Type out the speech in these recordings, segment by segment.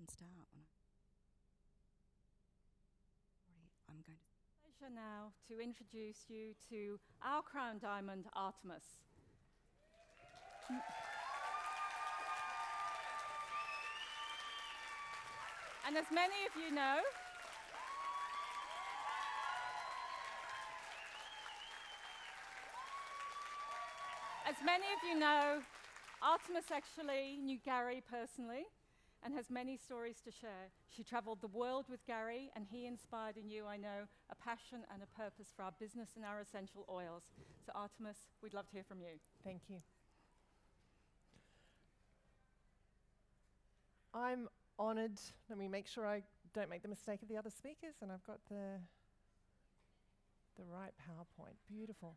didn't start when I'm going to. Pleasure now to introduce you to our crown diamond, Artemis. And as many of you know, Artemis actually knew Gary personally and has many stories to share. She traveled the world with Gary, and he inspired in you, I know, a passion and a purpose for our business and our essential oils. So Artemis, we'd love to hear from you. Thank you. I'm honoured. Let me make sure I don't make the mistake of the other speakers, and I've got the right PowerPoint. Beautiful.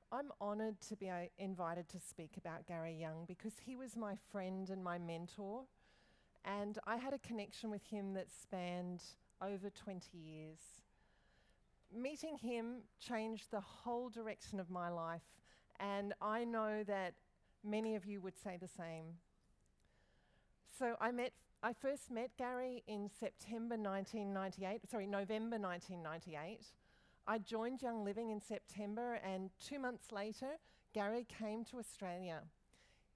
I'm honoured to be invited to speak about Gary Young because he was my friend and my mentor, and I had a connection with him that spanned over 20 years. Meeting him changed the whole direction of my life, and I know that many of you would say the same. So I first met Gary in November 1998. I joined Young Living in September, and 2 months later, Gary came to Australia.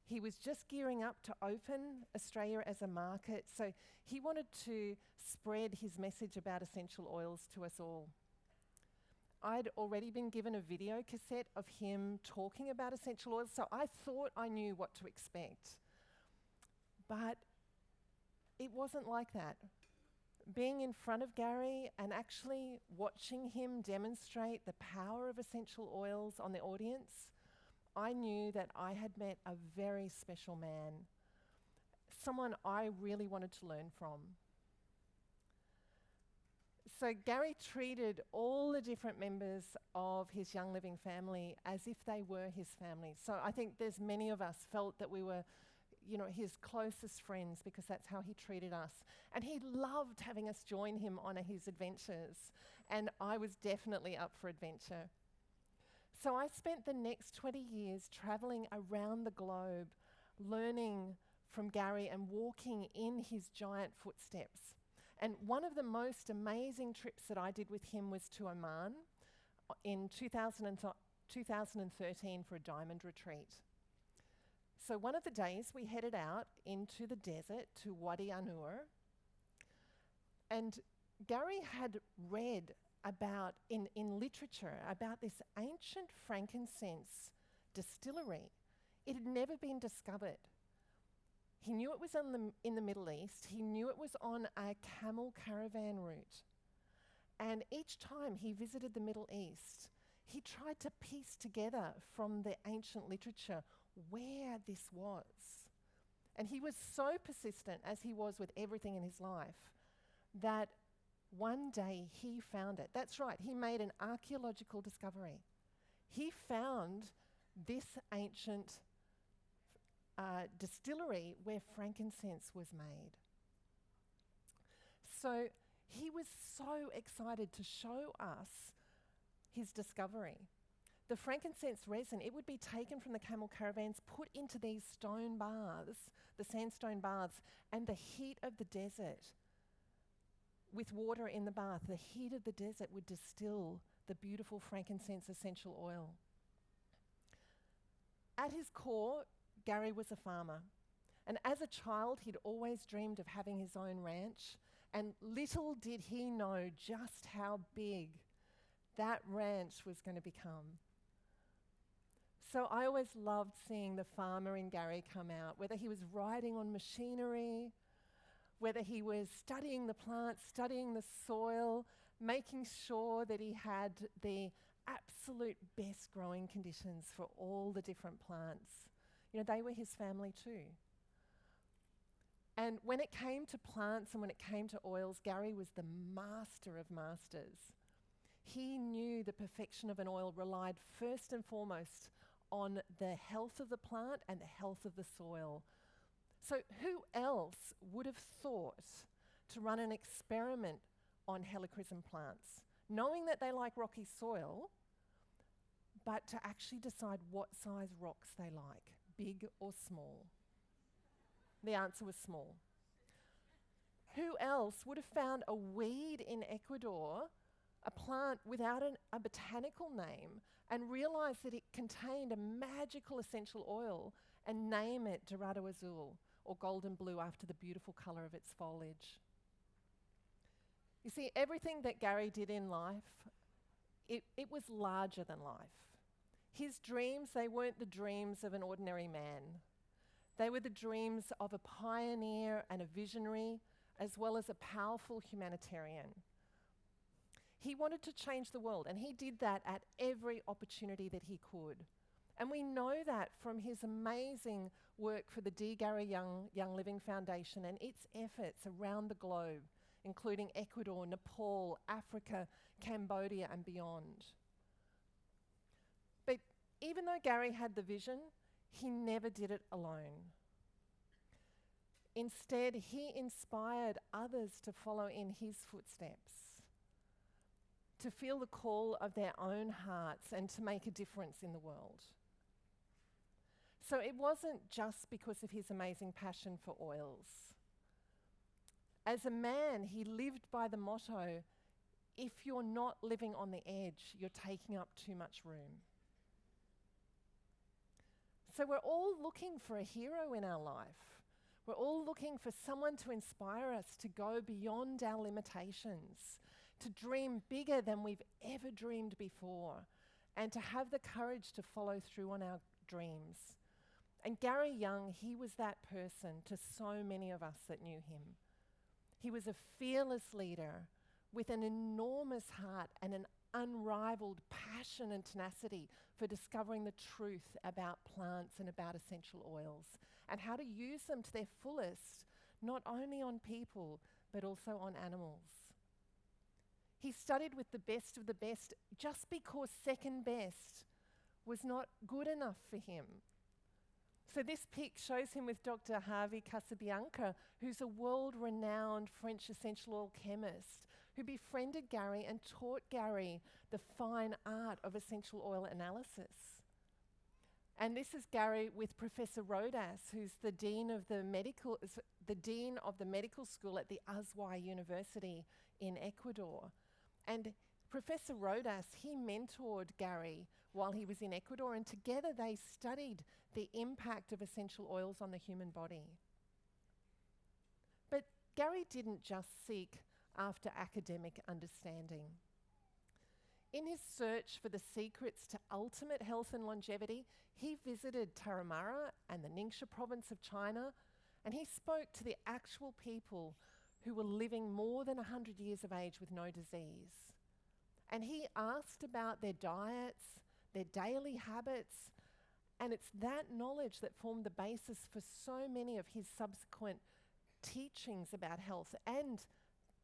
He was just gearing up to open Australia as a market, so he wanted to spread his message about essential oils to us all. I'd already been given a video cassette of him talking about essential oils, so I thought I knew what to expect. But it wasn't like that. Being in front of Gary and actually watching him demonstrate the power of essential oils on the audience, I knew that I had met a very special man, someone I really wanted to learn from. So Gary treated all the different members of his Young Living family as if they were his family. So I think there's many of us felt that we were his closest friends because that's how he treated us. And he loved having us join him on his adventures. And I was definitely up for adventure. So I spent the next 20 years traveling around the globe, learning from Gary and walking in his giant footsteps. And one of the most amazing trips that I did with him was to Oman in 2013 for a diamond retreat. So one of the days we headed out into the desert to Wadi Anur, and Gary had read about, in literature, about this ancient frankincense distillery. It had never been discovered. He knew it was in the Middle East. He knew it was on a camel caravan route. And each time he visited the Middle East, he tried to piece together from the ancient literature where this was. And he was so persistent, as he was with everything in his life, that one day he found it. That's right, he made an archaeological discovery. He found this ancient distillery where frankincense was made. So he was so excited to show us his discovery. The frankincense resin, it would be taken from the camel caravans, put into these stone baths, the sandstone baths, and the heat of the desert, with water in the bath, the heat of the desert would distill the beautiful frankincense essential oil. At his core, Gary was a farmer. And as a child, he'd always dreamed of having his own ranch. And little did he know just how big that ranch was going to become. So I always loved seeing the farmer in Gary come out, whether he was riding on machinery, whether he was studying the plants, studying the soil, making sure that he had the absolute best growing conditions for all the different plants. They were his family too. And when it came to plants and when it came to oils, Gary was the master of masters. He knew the perfection of an oil relied first and foremost on the health of the plant and the health of the soil. So who else would have thought to run an experiment on helichrysum plants, knowing that they like rocky soil, but to actually decide what size rocks they like, big or small? The answer was small. Who else would have found a weed in Ecuador, a plant without a botanical name, and realized that it contained a magical essential oil and name it Dorado Azul, or golden blue, after the beautiful color of its foliage? You see, everything that Gary did in life, it was larger than life. His dreams, they weren't the dreams of an ordinary man. They were the dreams of a pioneer and a visionary, as well as a powerful humanitarian. He wanted to change the world, and he did that at every opportunity that he could. And we know that from his amazing work for the D. Gary Young Living Foundation and its efforts around the globe, including Ecuador, Nepal, Africa, Cambodia, and beyond. But even though Gary had the vision, he never did it alone. Instead, he inspired others to follow in his footsteps, to feel the call of their own hearts and to make a difference in the world. So it wasn't just because of his amazing passion for oils. As a man, he lived by the motto, if you're not living on the edge, you're taking up too much room. So we're all looking for a hero in our life. We're all looking for someone to inspire us to go beyond our limitations, to dream bigger than we've ever dreamed before, and to have the courage to follow through on our dreams. And Gary Young, he was that person to so many of us that knew him. He was a fearless leader with an enormous heart and an unrivaled passion and tenacity for discovering the truth about plants and about essential oils and how to use them to their fullest, not only on people, but also on animals. He studied with the best of the best just because second best was not good enough for him. So this pic shows him with Dr. Harvey Casabianca, who's a world-renowned French essential oil chemist who befriended Gary and taught Gary the fine art of essential oil analysis. And this is Gary with Professor Rodas, who's the dean of the medical school at the Azua University in Ecuador. And Professor Rodas, he mentored Gary while he was in Ecuador, and together they studied the impact of essential oils on the human body. But Gary didn't just seek after academic understanding. In his search for the secrets to ultimate health and longevity, he visited Tarahumara and the Ningxia province of China, and he spoke to the actual people who were living more than 100 years of age with no disease. And he asked about their diets, their daily habits, and it's that knowledge that formed the basis for so many of his subsequent teachings about health and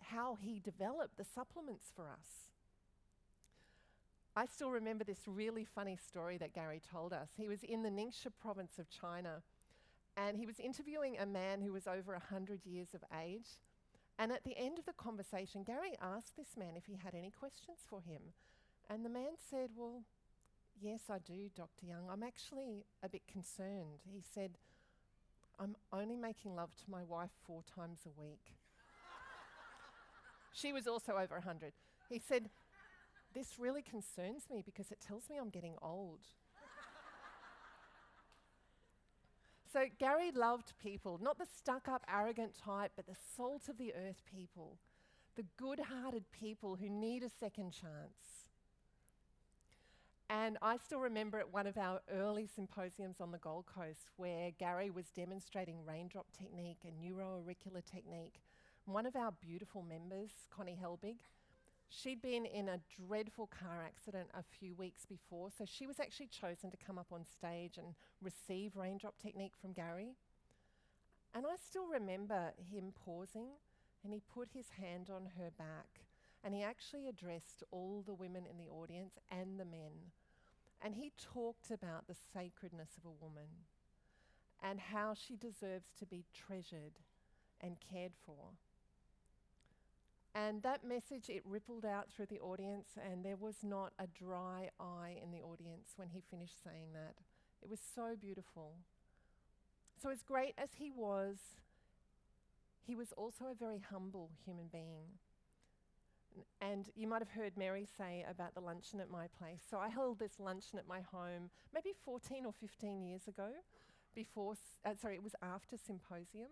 how he developed the supplements for us. I still remember this really funny story that Gary told us. He was in the Ningxia province of China, and he was interviewing a man who was over 100 years of age. And at the end of the conversation, Gary asked this man if he had any questions for him. And the man said, well, yes, I do, Dr. Young. I'm actually a bit concerned. He said, I'm only making love to my wife 4 times a week. She was also over 100. He said, this really concerns me because it tells me I'm getting old. So Gary loved people, not the stuck-up, arrogant type, but the salt of the earth people, the good-hearted people who need a second chance. And I still remember at one of our early symposiums on the Gold Coast where Gary was demonstrating raindrop technique and neuroauricular technique. One of our beautiful members, Connie Helbig, she'd been in a dreadful car accident a few weeks before, so she was actually chosen to come up on stage and receive raindrop technique from Gary. And I still remember him pausing, and he put his hand on her back, and he actually addressed all the women in the audience and the men. And he talked about the sacredness of a woman and how she deserves to be treasured and cared for. And that message, it rippled out through the audience, and there was not a dry eye in the audience when he finished saying that. It was so beautiful. So as great as he was, he was also a very humble human being. And you might have heard Mary say about the luncheon at my place. So I held this luncheon at my home maybe 14 or 15 years ago, it was after Symposium.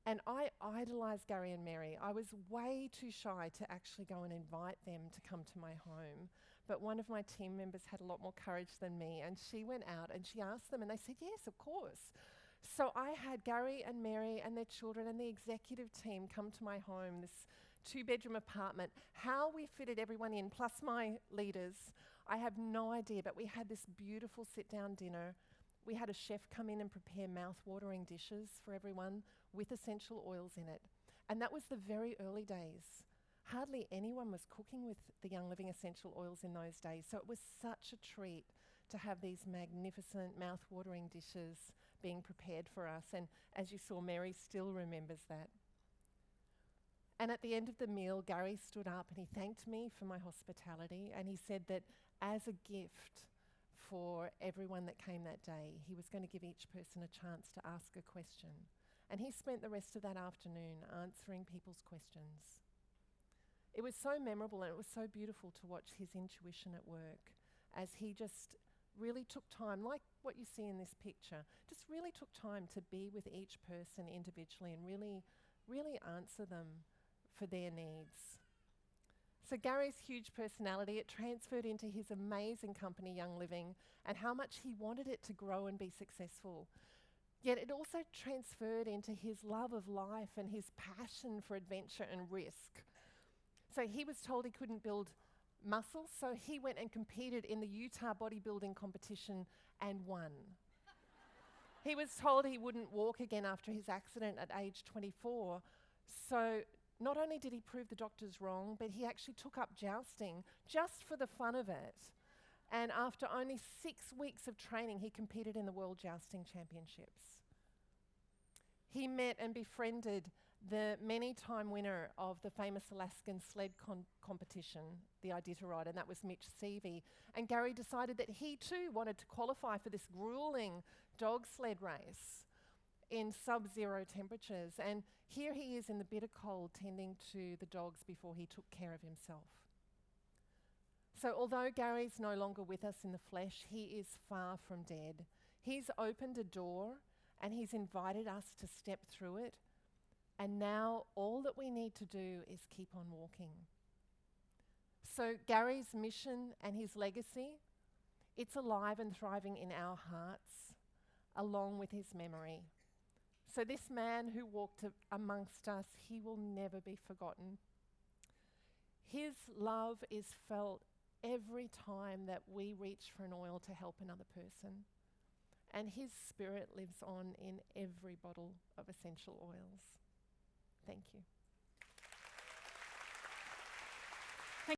And I idolised Gary and Mary. I was way too shy to actually go and invite them to come to my home. But one of my team members had a lot more courage than me, and she went out and she asked them, and they said, yes, of course. So I had Gary and Mary and their children and the executive team come to my home, this 2-bedroom apartment. How we fitted everyone in, plus my leaders, I have no idea, but we had this beautiful sit-down dinner. We had a chef come in and prepare mouth-watering dishes for everyone with essential oils in it. And that was the very early days. Hardly anyone was cooking with the Young Living essential oils in those days, so it was such a treat to have these magnificent mouth-watering dishes being prepared for us. And as you saw, Mary still remembers that. And at the end of the meal, Gary stood up and he thanked me for my hospitality, and he said that as a gift for everyone that came that day, he was going to give each person a chance to ask a question. And he spent the rest of that afternoon answering people's questions. It was so memorable, and it was so beautiful to watch his intuition at work as he just really took time, like what you see in this picture, just really took time to be with each person individually and really answer them for their needs. So Gary's huge personality, it transferred into his amazing company, Young Living, and how much he wanted it to grow and be successful. Yet it also transferred into his love of life and his passion for adventure and risk. So he was told he couldn't build muscle, so he went and competed in the Utah bodybuilding competition and won. He was told he wouldn't walk again after his accident at age 24, so not only did he prove the doctors wrong, but he actually took up jousting just for the fun of it. And after only 6 weeks of training, he competed in the World Jousting Championships. He met and befriended the many-time winner of the famous Alaskan sled competition, the Iditarod, and that was Mitch Seavey. And Gary decided that he too wanted to qualify for this grueling dog sled race in sub-zero temperatures. And here he is in the bitter cold tending to the dogs before he took care of himself. So although Gary's no longer with us in the flesh, he is far from dead. He's opened a door and he's invited us to step through it. And now all that we need to do is keep on walking. So Gary's mission and his legacy, it's alive and thriving in our hearts, along with his memory. So this man who walked amongst us, he will never be forgotten. His love is felt every time that we reach for an oil to help another person. And his spirit lives on in every bottle of essential oils. Thank you.